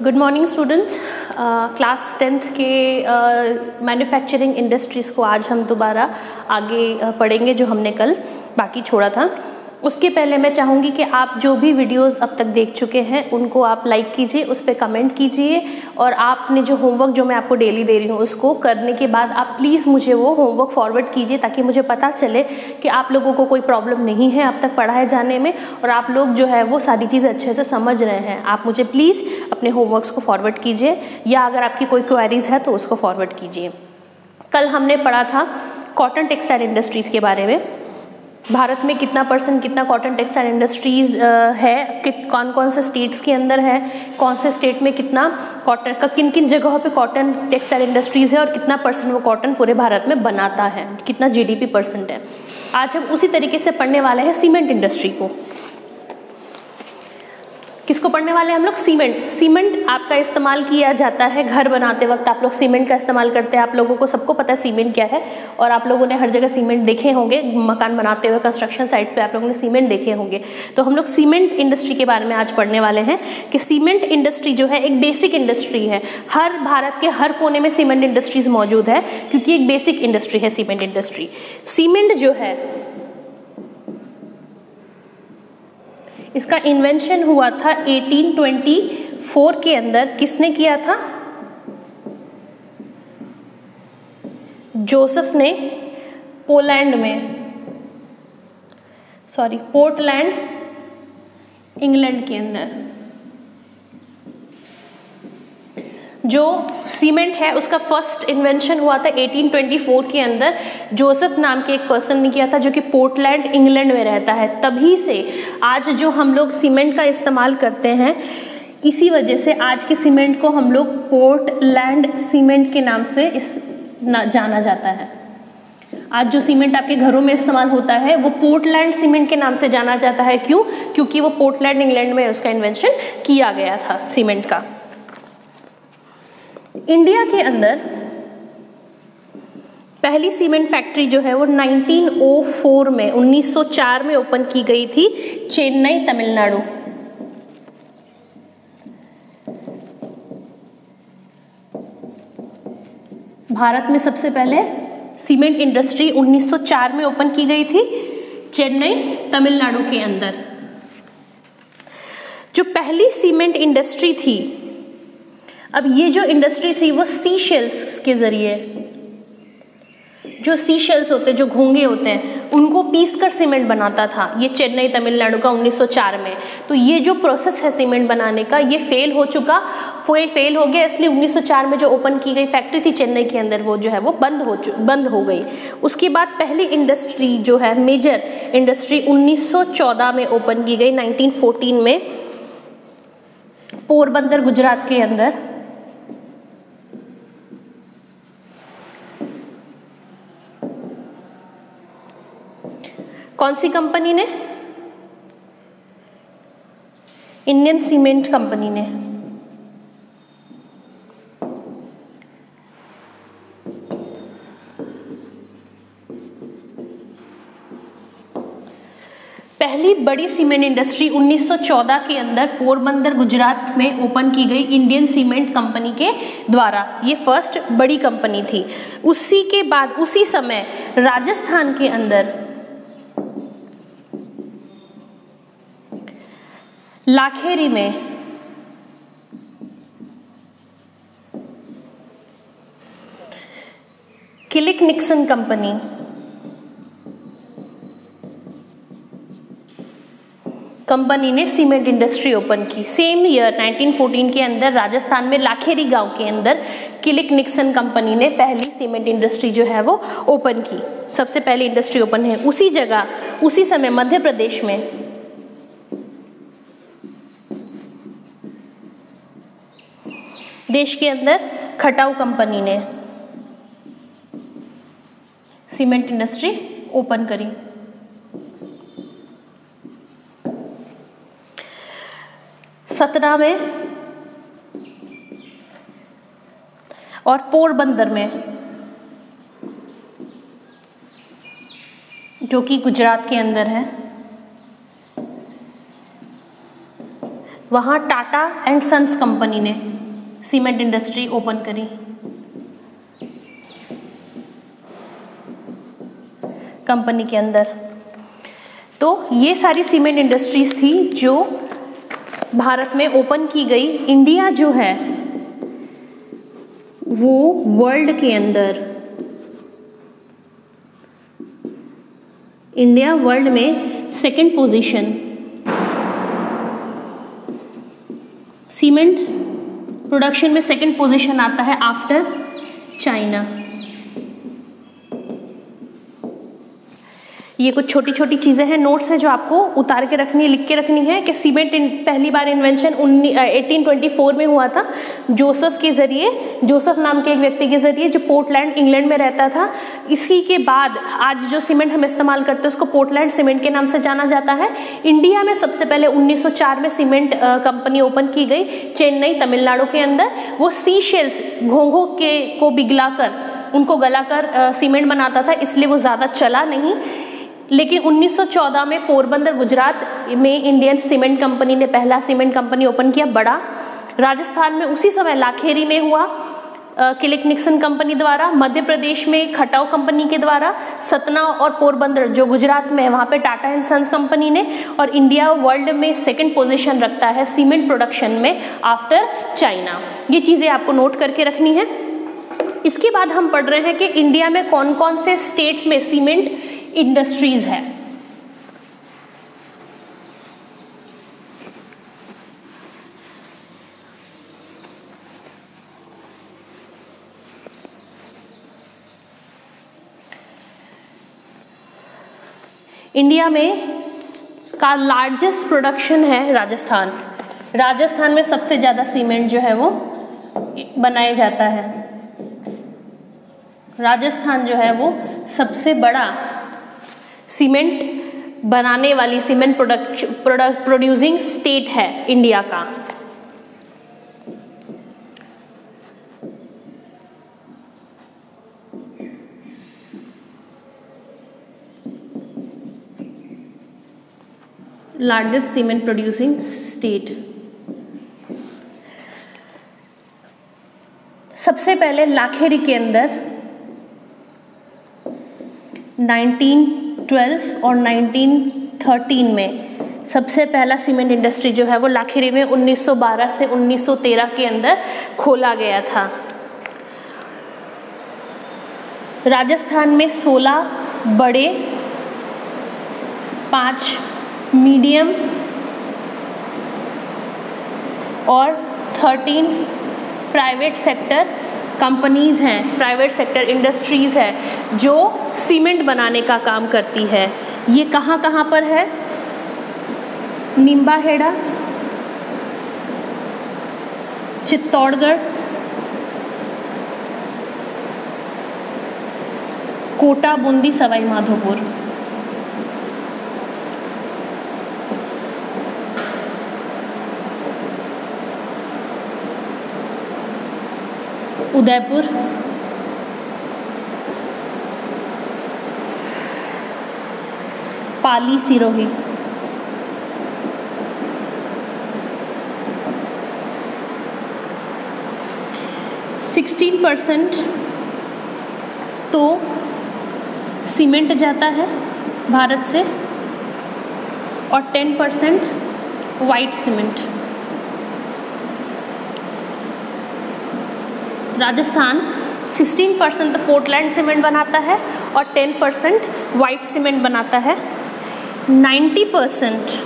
Good morning students. Class 10th के manufacturing industries को आज हम दोबारा आगे पढ़ेंगे जो हमने कल बाकी छोड़ा था। उसके पहले मैं चाहूँगी कि आप जो भी वीडियोस अब तक देख चुके हैं उनको आप लाइक कीजिए, उस पर कमेंट कीजिए और आपने जो होमवर्क जो मैं आपको डेली दे रही हूँ उसको करने के बाद आप प्लीज़ मुझे वो होमवर्क फॉरवर्ड कीजिए ताकि मुझे पता चले कि आप लोगों को कोई प्रॉब्लम नहीं है अब तक पढ़ाए जाने में और आप लोग जो है वो सारी चीज़ें अच्छे से समझ रहे हैं। आप मुझे प्लीज़ अपने होमवर्क्स को फॉरवर्ड कीजिए या अगर आपकी कोई क्वेरीज है तो उसको फॉरवर्ड कीजिए। कल हमने पढ़ा था कॉटन टेक्सटाइल इंडस्ट्रीज़ के बारे में। भारत में कितना कॉटन टेक्सटाइल इंडस्ट्रीज़ है, कौन कौन से स्टेट्स के अंदर है, कौन से स्टेट में कितना कॉटन का किन किन जगहों पे कॉटन टेक्सटाइल इंडस्ट्रीज़ है और कितना परसेंट वो कॉटन पूरे भारत में बनाता है, कितना जीडीपी परसेंट है। आज हम उसी तरीके से पढ़ने वाले हैं सीमेंट इंडस्ट्री को। किसको पढ़ने वाले हैं हम लोग? सीमेंट आपका इस्तेमाल किया जाता है घर बनाते वक्त, आप लोग सीमेंट का इस्तेमाल करते हैं। आप लोगों को सबको पता है सीमेंट क्या है और आप लोगों ने हर जगह सीमेंट देखे होंगे, मकान बनाते हुए कंस्ट्रक्शन साइट्स पे आप लोगों ने सीमेंट देखे होंगे। तो हम लोग सीमेंट इंडस्ट्री के बारे में आज पढ़ने वाले हैं कि सीमेंट इंडस्ट्री जो है एक बेसिक इंडस्ट्री है। हर भारत के हर कोने में सीमेंट इंडस्ट्रीज मौजूद है क्योंकि एक बेसिक इंडस्ट्री है सीमेंट इंडस्ट्री। सीमेंट जो है इसका इन्वेंशन हुआ था 1824 के अंदर। किसने किया था? जोसेफ ने पोर्टलैंड इंग्लैंड के अंदर। जो सीमेंट है उसका फर्स्ट इन्वेंशन हुआ था 1824 के अंदर। जोसेफ नाम के एक पर्सन ने किया था जो कि पोर्टलैंड इंग्लैंड में रहता है। तभी से आज जो हम लोग सीमेंट का इस्तेमाल करते हैं, इसी वजह से आज के सीमेंट को हम लोग पोर्टलैंड सीमेंट के नाम से जाना जाता है। आज जो सीमेंट आपके घरों में इस्तेमाल होता है वो पोर्टलैंड सीमेंट के नाम से जाना जाता है। क्यों? क्योंकि वो पोर्टलैंड इंग्लैंड में उसका इन्वेंशन किया गया था सीमेंट का। इंडिया के अंदर पहली सीमेंट फैक्ट्री जो है वो 1904 में ओपन की गई थी, चेन्नई तमिलनाडु। भारत में सबसे पहले सीमेंट इंडस्ट्री 1904 में ओपन की गई थी चेन्नई तमिलनाडु के अंदर। जो पहली सीमेंट इंडस्ट्री थी, अब ये जो इंडस्ट्री थी वो सी शेल्स के जरिए, जो सी शेल्स होते हैं, जो घोंगे होते हैं, उनको पीस कर सीमेंट बनाता था। ये चेन्नई तमिलनाडु का 1904 में। तो ये जो प्रोसेस है सीमेंट बनाने का ये फेल हो गया, इसलिए 1904 में जो ओपन की गई फैक्ट्री थी चेन्नई के अंदर वो जो है वो बंद हो गई। उसके बाद पहली इंडस्ट्री जो है मेजर इंडस्ट्री 1914 में ओपन की गई, 1914 में पोरबंदर गुजरात के अंदर। कौन सी कंपनी ने? इंडियन सीमेंट कंपनी ने। पहली बड़ी सीमेंट इंडस्ट्री 1914 के अंदर पोरबंदर गुजरात में ओपन की गई इंडियन सीमेंट कंपनी के द्वारा। ये फर्स्ट बड़ी कंपनी थी। उसी के बाद उसी समय राजस्थान के अंदर लाखेरी में किलिक निक्सन कंपनी ने सीमेंट इंडस्ट्री ओपन की। सेम ईयर 1914 के अंदर राजस्थान में लाखेरी गांव के अंदर किलिक निक्सन कंपनी ने पहली सीमेंट इंडस्ट्री जो है वो ओपन की। सबसे पहली इंडस्ट्री ओपन है उसी जगह, उसी समय मध्य प्रदेश में देश के अंदर खटाऊ कंपनी ने सीमेंट इंडस्ट्री ओपन करी। सतना में और पोरबंदर में, जो कि गुजरात के अंदर है, वहाँ टाटा एंड सन्स कंपनी ने सीमेंट इंडस्ट्री ओपन करी। कंपनी के अंदर तो ये सारी सीमेंट इंडस्ट्रीज थी जो भारत में ओपन की गई। इंडिया जो है वो वर्ल्ड के अंदर, इंडिया वर्ल्ड में सेकंड पोजीशन सीमेंट प्रोडक्शन में सेकंड पोजीशन आता है आफ्टर चाइना। ये कुछ छोटी छोटी चीज़ें हैं, नोट्स हैं जो आपको उतार के रखनी है, लिख के रखनी है कि सीमेंट पहली बार इन्वेंशन 1824 में हुआ था जोसेफ के ज़रिए, जोसेफ नाम के एक व्यक्ति के ज़रिए जो पोर्टलैंड इंग्लैंड में रहता था। इसी के बाद आज जो सीमेंट हम इस्तेमाल करते हैं उसको पोर्टलैंड सीमेंट के नाम से जाना जाता है। इंडिया में सबसे पहले 1904 में सीमेंट कंपनी ओपन की गई चेन्नई तमिलनाडु के अंदर। वो सी शेल्स घोंघों के को पिघलाकर उनको गलाकर सीमेंट बनाता था, इसलिए वो ज़्यादा चला नहीं। लेकिन 1914 में पोरबंदर गुजरात में इंडियन सीमेंट कंपनी ने पहला सीमेंट कंपनी ओपन किया, बड़ा। राजस्थान में उसी समय लाखेरी में हुआ किलिक निक्सन कंपनी द्वारा। मध्य प्रदेश में खटाव कंपनी के द्वारा। सतना और पोरबंदर जो गुजरात में है वहाँ पे टाटा एंड सन्स कंपनी ने। और इंडिया वर्ल्ड में सेकंड पोजीशन रखता है सीमेंट प्रोडक्शन में आफ्टर चाइना। ये चीज़ें आपको नोट करके रखनी है। इसके बाद हम पढ़ रहे हैं कि इंडिया में कौन कौन से स्टेट्स में सीमेंट इंडस्ट्रीज है। इंडिया में का लार्जेस्ट प्रोडक्शन है राजस्थान। राजस्थान में सबसे ज़्यादा सीमेंट जो है वो बनाया जाता है। राजस्थान जो है वो सबसे बड़ा सीमेंट बनाने वाली सीमेंट प्रोड्यूसिंग स्टेट है इंडिया का। Largest cement producing state. सबसे पहले लाखेरी के अंदर 1912 और 1913 में सबसे पहला सीमेंट इंडस्ट्री जो है वो लाखेरी में 1912 से 1913 के अंदर खोला गया था। राजस्थान में 16 बड़े, 5 मीडियम और 13 प्राइवेट सेक्टर कंपनीज हैं, प्राइवेट सेक्टर इंडस्ट्रीज़ है जो सीमेंट बनाने का काम करती है। ये कहाँ कहाँ पर है? निम्बाहेड़ा, चित्तौड़गढ़, कोटा, बूंदी, सवाई माधोपुर। उदयपुर, पाली, सिरोही। %16 तो सीमेंट जाता है भारत से और 10% वाइट सीमेंट। राजस्थान 16% तो पोर्टलैंड सीमेंट बनाता है और 10% वाइट सीमेंट बनाता है। 90%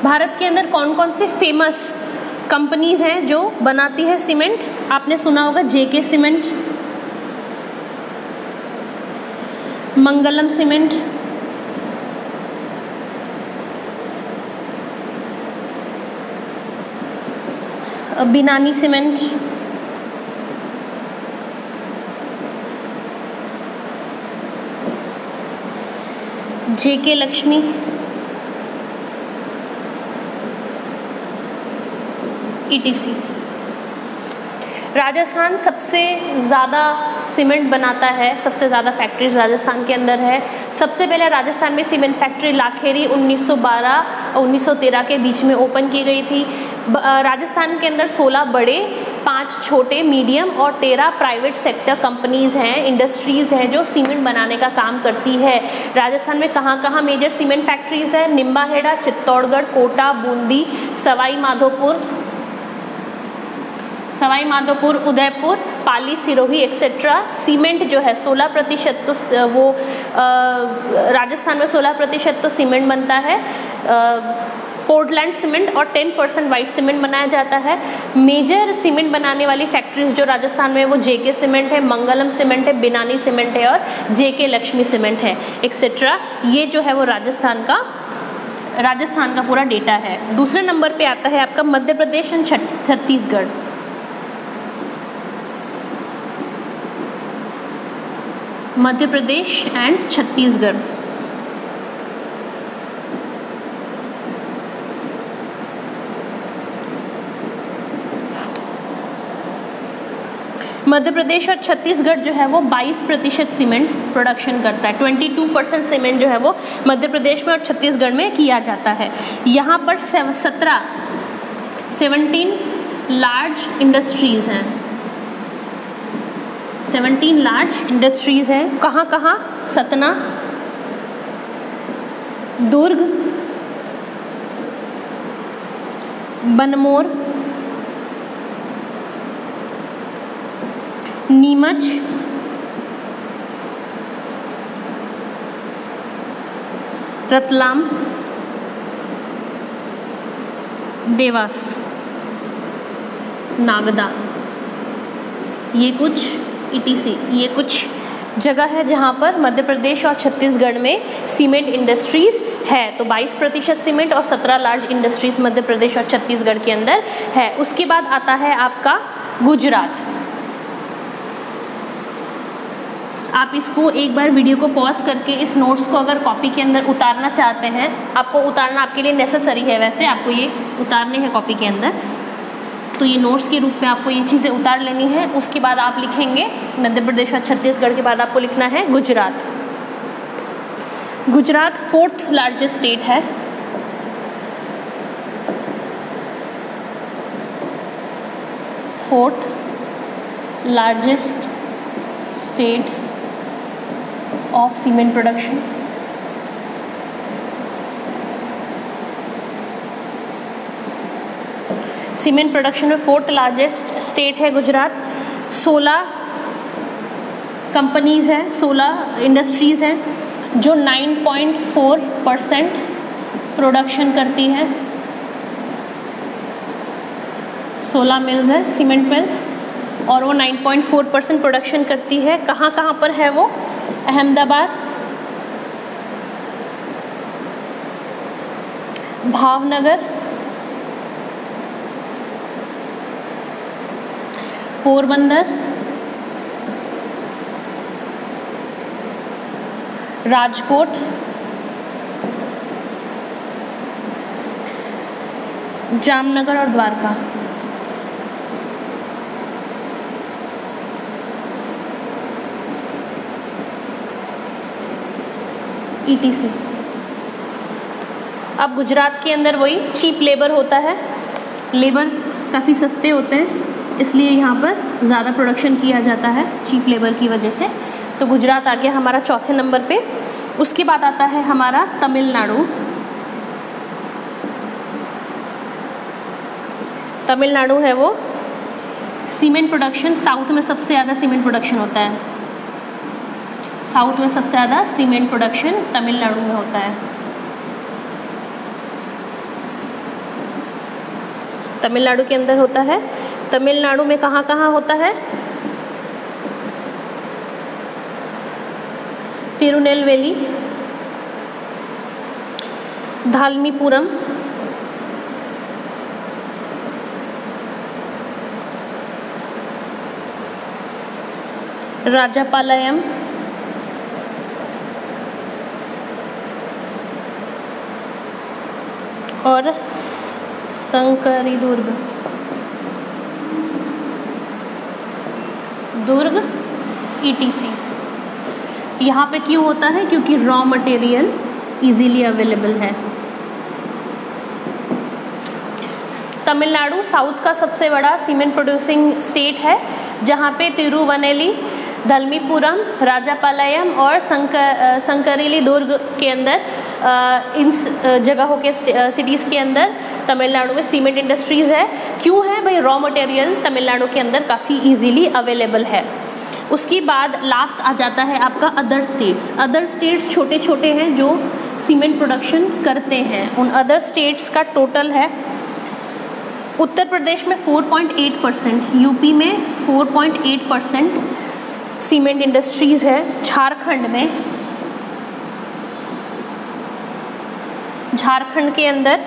भारत के अंदर कौन कौन से फेमस कंपनीज हैं जो बनाती है सीमेंट? आपने सुना होगा जेके सीमेंट, मंगलम सीमेंट, बिनानी सीमेंट, जेके लक्ष्मी, ETC। राजस्थान सबसे ज़्यादा सीमेंट बनाता है, सबसे ज़्यादा फैक्ट्रीज राजस्थान के अंदर है। सबसे पहले राजस्थान में सीमेंट फैक्ट्री लाखेरी 1912 और 1913 के बीच में ओपन की गई थी। राजस्थान के अंदर 16 बड़े, 5 छोटे, मीडियम और 13 प्राइवेट सेक्टर कंपनीज़ हैं, इंडस्ट्रीज़ हैं जो सीमेंट बनाने का काम करती है। राजस्थान में कहाँ कहाँ मेजर सीमेंट फैक्ट्रीज़ हैं? निम्बाहेड़ा, चित्तौड़गढ़, कोटा, बूंदी, सवाई माधोपुर, उदयपुर, पाली, सिरोही एक्सेट्रा। सीमेंट जो है 16% तो वो राजस्थान में 16% तो सीमेंट बनता है, पोर्टलैंड सीमेंट, और 10% वाइट सीमेंट बनाया जाता है। मेजर सीमेंट बनाने वाली फैक्ट्रीज जो राजस्थान में वो जेके सीमेंट है, मंगलम सीमेंट है, बिनानी सीमेंट है और जेके लक्ष्मी सीमेंट है एक्सेट्रा। ये जो है वो राजस्थान का पूरा डेटा है। दूसरे नंबर पे आता है आपका मध्य प्रदेश एंड छत्तीसगढ़। मध्य प्रदेश एंड छत्तीसगढ़। मध्य प्रदेश और छत्तीसगढ़ जो है वो 22% सीमेंट प्रोडक्शन करता है। 22% सीमेंट जो है वो मध्य प्रदेश में और छत्तीसगढ़ में किया जाता है। यहाँ पर 17 लार्ज इंडस्ट्रीज़ हैं। 17 लार्ज इंडस्ट्रीज़ हैं। कहाँ कहाँ? सतना, दुर्ग, बनमोर, नीमच, रतलाम, देवास, नागदा, ये कुछ ETC, ये कुछ जगह है जहाँ पर मध्य प्रदेश और छत्तीसगढ़ में सीमेंट इंडस्ट्रीज़ है। तो 22% सीमेंट और 17 लार्ज इंडस्ट्रीज़ मध्य प्रदेश और छत्तीसगढ़ के अंदर है। उसके बाद आता है आपका गुजरात। आप इसको एक बार वीडियो को पॉज करके इस नोट्स को अगर कॉपी के अंदर उतारना चाहते हैं, आपको उतारना आपके लिए नेसेसरी है, वैसे आपको ये उतारने हैं कॉपी के अंदर, तो ये नोट्स के रूप में आपको ये चीज़ें उतार लेनी है। उसके बाद आप लिखेंगे मध्य प्रदेश और छत्तीसगढ़ के बाद आपको लिखना है Gujarat. Gujarat 4th largest state है। Fourth largest state of cement production. Cement production में 4th लार्जेस्ट स्टेट है गुजरात। 16 कंपनीज़ हैं, 16 इंडस्ट्रीज़ हैं जो 9.4% प्रोडक्शन करती हैं। 16 मिल्स हैं, सीमेंट मिल्स, और वो 9.4% प्रोडक्शन करती है। कहाँ कहाँ पर है वो? अहमदाबाद, भावनगर, पोरबंदर, राजकोट, जामनगर और द्वारका। ETC। अब गुजरात के अंदर वही चीप लेबर होता है, लेबर काफ़ी सस्ते होते हैं, इसलिए यहाँ पर ज़्यादा प्रोडक्शन किया जाता है चीप लेबर की वजह से। तो गुजरात आ गया हमारा चौथे नंबर पे। उसके बाद आता है हमारा तमिलनाडु। तमिलनाडु है वो सीमेंट प्रोडक्शन, साउथ में सबसे ज़्यादा सीमेंट प्रोडक्शन होता है। साउथ में सबसे ज़्यादा सीमेंट प्रोडक्शन तमिलनाडु में होता है। तमिलनाडु के अंदर होता है। तमिलनाडु में कहाँ कहाँ होता है? तिरुनेलवेली, धालमीपुरम, राजापालयम, और संकरीदुर्ग। ETC। यहाँ पे क्यों होता है? क्योंकि रॉ मटेरियल इजीली अवेलेबल है। तमिलनाडु साउथ का सबसे बड़ा सीमेंट प्रोड्यूसिंग स्टेट है, जहाँ पे तिरुवनेली, धलमीपुरम, राजापालयम और संकरिली दुर्ग के अंदर इन जगहों के सिटीज़ के अंदर तमिलनाडु में सीमेंट इंडस्ट्रीज़ है। क्यों है भाई? रॉ मटेरियल तमिलनाडु के अंदर काफ़ी इजीली अवेलेबल है। उसके बाद लास्ट आ जाता है आपका अदर स्टेट्स। अदर स्टेट्स छोटे छोटे हैं जो सीमेंट प्रोडक्शन करते हैं। उन अदर स्टेट्स का टोटल है उत्तर प्रदेश में 4.8%, यूपी में 4.8% सीमेंट इंडस्ट्रीज़ है। झारखंड के अंदर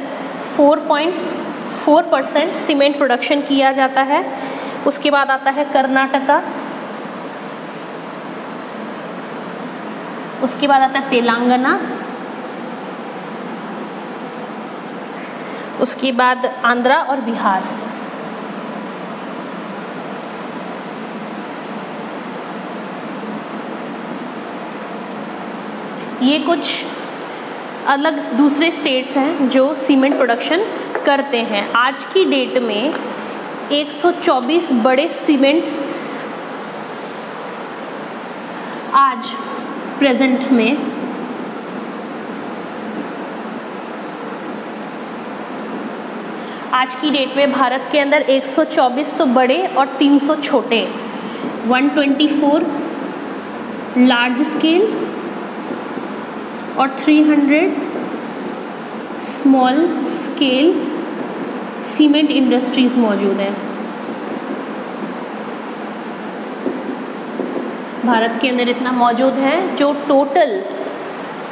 4.4% सीमेंट प्रोडक्शन किया जाता है। उसके बाद आता है कर्नाटका, उसके बाद आता है तेलंगाना, उसके बाद आंध्रा और बिहार। ये कुछ अलग दूसरे स्टेट्स हैं जो सीमेंट प्रोडक्शन करते हैं। आज की डेट में 124 बड़े सीमेंट आज प्रेजेंट में आज की डेट में भारत के अंदर 124 तो बड़े और 300 छोटे, 124 लार्ज स्केल और 300 स्मॉल स्केल सीमेंट इंडस्ट्रीज़ मौजूद हैं। भारत के अंदर इतना मौजूद है जो total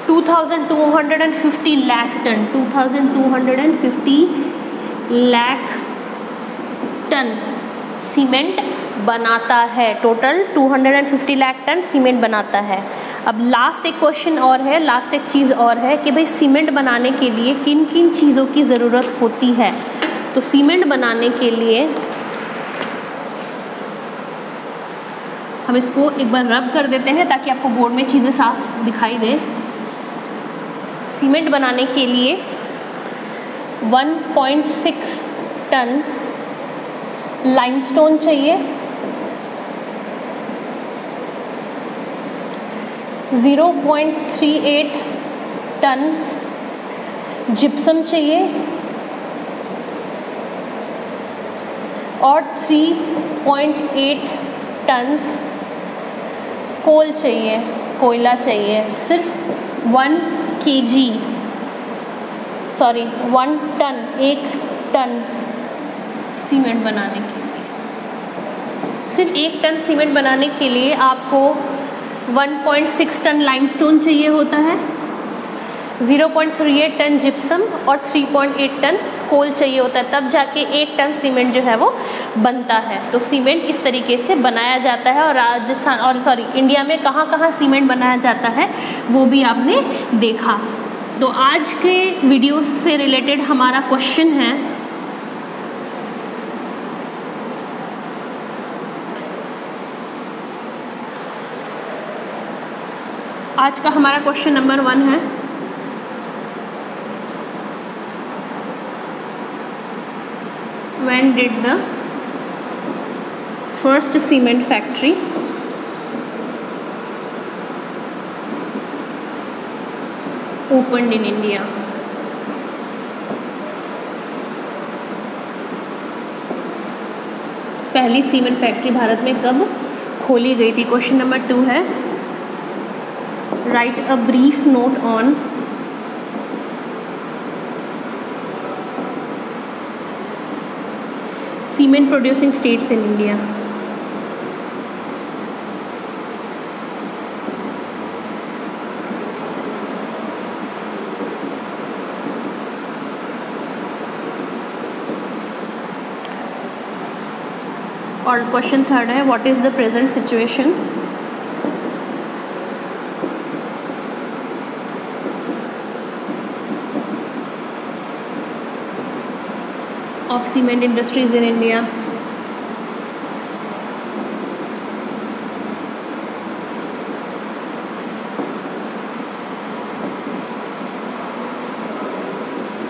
2250 lakh ton 2250 lakh ton cement बनाता है। टोटल 250 लाख टन सीमेंट बनाता है। अब लास्ट एक क्वेश्चन और है, लास्ट एक चीज़ और है कि भाई सीमेंट बनाने के लिए किन किन चीज़ों की ज़रूरत होती है। तो सीमेंट बनाने के लिए हम इसको एक बार रब कर देते हैं ताकि आपको बोर्ड में चीज़ें साफ दिखाई दे। सीमेंट बनाने के लिए 1.6 टन लाइमस्टोन चाहिए, 0.38 टन जिप्सम चाहिए और 3.8 टन्स कोल चाहिए, कोयला चाहिए। सिर्फ 1 टन, 1 टन सीमेंट बनाने के लिए, सिर्फ 1 टन सीमेंट बनाने के लिए आपको 1.6 टन लाइमस्टोन चाहिए होता है, 0.38 टन जिप्सम और 3.8 टन कोल चाहिए होता है। तब जाके 1 टन सीमेंट जो है वो बनता है। तो सीमेंट इस तरीके से बनाया जाता है। और राजस्थान और इंडिया में कहाँ कहाँ सीमेंट बनाया जाता है वो भी आपने देखा। तो आज के वीडियो से रिलेटेड हमारा क्वेश्चन है, आज का हमारा क्वेश्चन नंबर 1 है, when did the first cement factory opened in India? पहली सीमेंट फैक्ट्री भारत में कब खोली गई थी? क्वेश्चन नंबर 2 है, write a brief note on cement producing states in India. और क्वेश्चन 3 है, what is the present situation of cement industries in India?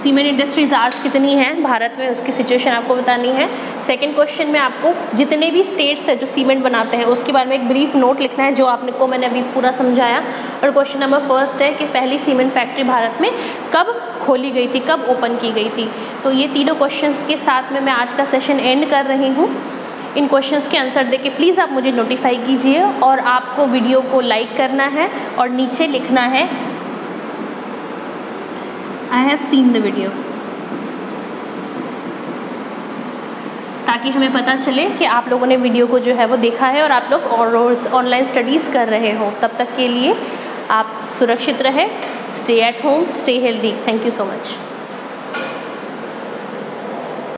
Cement industries आज कितनी हैं भारत में, उसकी सिचुएशन आपको बतानी है। सेकंड क्वेश्चन में आपको जितने भी स्टेट्स हैं जो सीमेंट बनाते हैं उसके बारे में एक ब्रीफ नोट लिखना है, जो आपने को मैंने अभी पूरा समझाया। और क्वेश्चन नंबर फर्स्ट है कि पहली सीमेंट फैक्ट्री भारत में कब खोली गई थी, कब ओपन की गई थी। तो ये तीनों क्वेश्चंस के साथ में मैं आज का सेशन एंड कर रही हूँ। इन क्वेश्चंस के आंसर देके प्लीज़ आप मुझे नोटिफाई कीजिए, और आपको वीडियो को लाइक करना है और नीचे लिखना है I have seen the video, ताकि हमें पता चले कि आप लोगों ने वीडियो को जो है वो देखा है और आप लोग ऑनलाइन स्टडीज़ कर रहे हो। तब तक के लिए आप सुरक्षित रहे, stay at home, stay healthy. Thank you so much.